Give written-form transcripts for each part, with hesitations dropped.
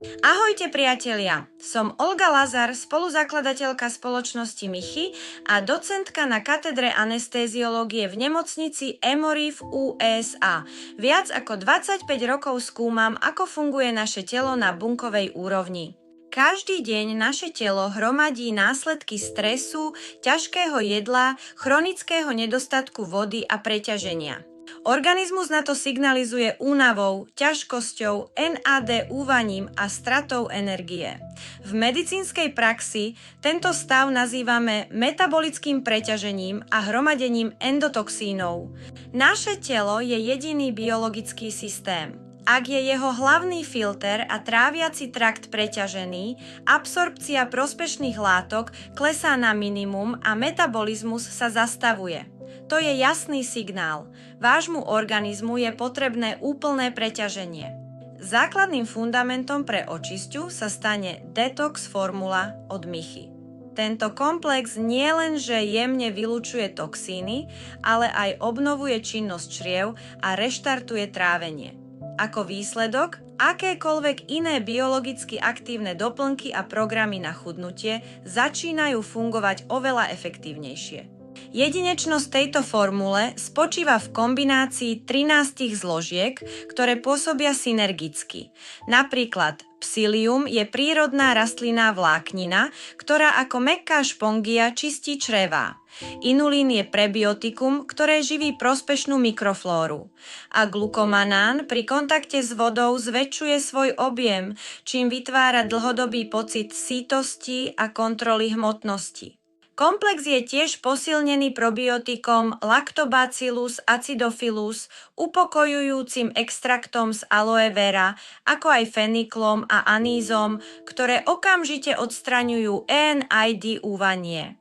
Ahojte priatelia, som Olga Lazar, spoluzakladateľka spoločnosti Michy a docentka na katedre anestéziológie v nemocnici Emory v USA. Viac ako 25 rokov skúmam, ako funguje naše telo na bunkovej úrovni. Každý deň naše telo hromadí následky stresu, ťažkého jedla, chronického nedostatku vody a preťaženia. Organizmus na to signalizuje únavou, ťažkosťou, NAD úvaním a stratou energie. V medicínskej praxi tento stav nazývame metabolickým preťažením a hromadením endotoxínov. Naše telo je jediný biologický systém. Ak je jeho hlavný filter a tráviaci trakt preťažený, absorpcia prospešných látok klesá na minimum a metabolizmus sa zastavuje. To je jasný signál. Vášmu organizmu je potrebné úplné preťaženie. Základným fundamentom pre očisťu sa stane Detox formula od Michy. Tento komplex nielenže jemne vylučuje toxíny, ale aj obnovuje činnosť čriev a reštartuje trávenie. Ako výsledok, akékoľvek iné biologicky aktívne doplnky a programy na chudnutie začínajú fungovať oveľa efektívnejšie. Jedinečnosť tejto formule spočíva v kombinácii 13 zložiek, ktoré pôsobia synergicky. Napríklad psyllium je prírodná rastlinná vláknina, ktorá ako mäkká špongia čistí črevá. Inulín je prebiotikum, ktoré živí prospešnú mikroflóru. A glukomanán pri kontakte s vodou zväčšuje svoj objem, čím vytvára dlhodobý pocit sítosti a kontroly hmotnosti. Komplex je tiež posilnený probiotikom Lactobacillus acidophilus, upokojujúcim extraktom z aloe vera, ako aj feniklom a anízom, ktoré okamžite odstraňujú NAD úvanie.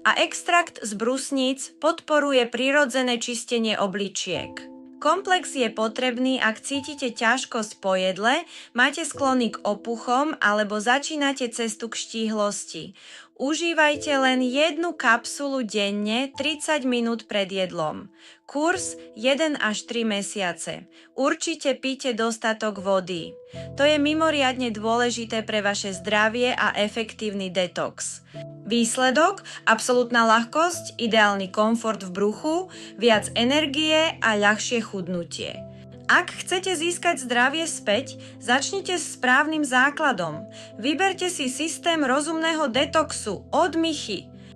A extrakt z brusníc podporuje prirodzené čistenie obličiek. Komplex je potrebný, ak cítite ťažkosť po jedle, máte sklony k opuchom alebo začínate cestu k štíhlosti. Užívajte len jednu kapsulu denne 30 minút pred jedlom. Kurs 1 až 3 mesiace. Určite píte dostatok vody. To je mimoriadne dôležité pre vaše zdravie a efektívny detox. Výsledok? Absolútna ľahkosť, ideálny komfort v bruchu, viac energie a ľahšie chudnutie. Ak chcete získať zdravie späť, začnite s správnym základom. Vyberte si systém rozumného detoxu od Michy.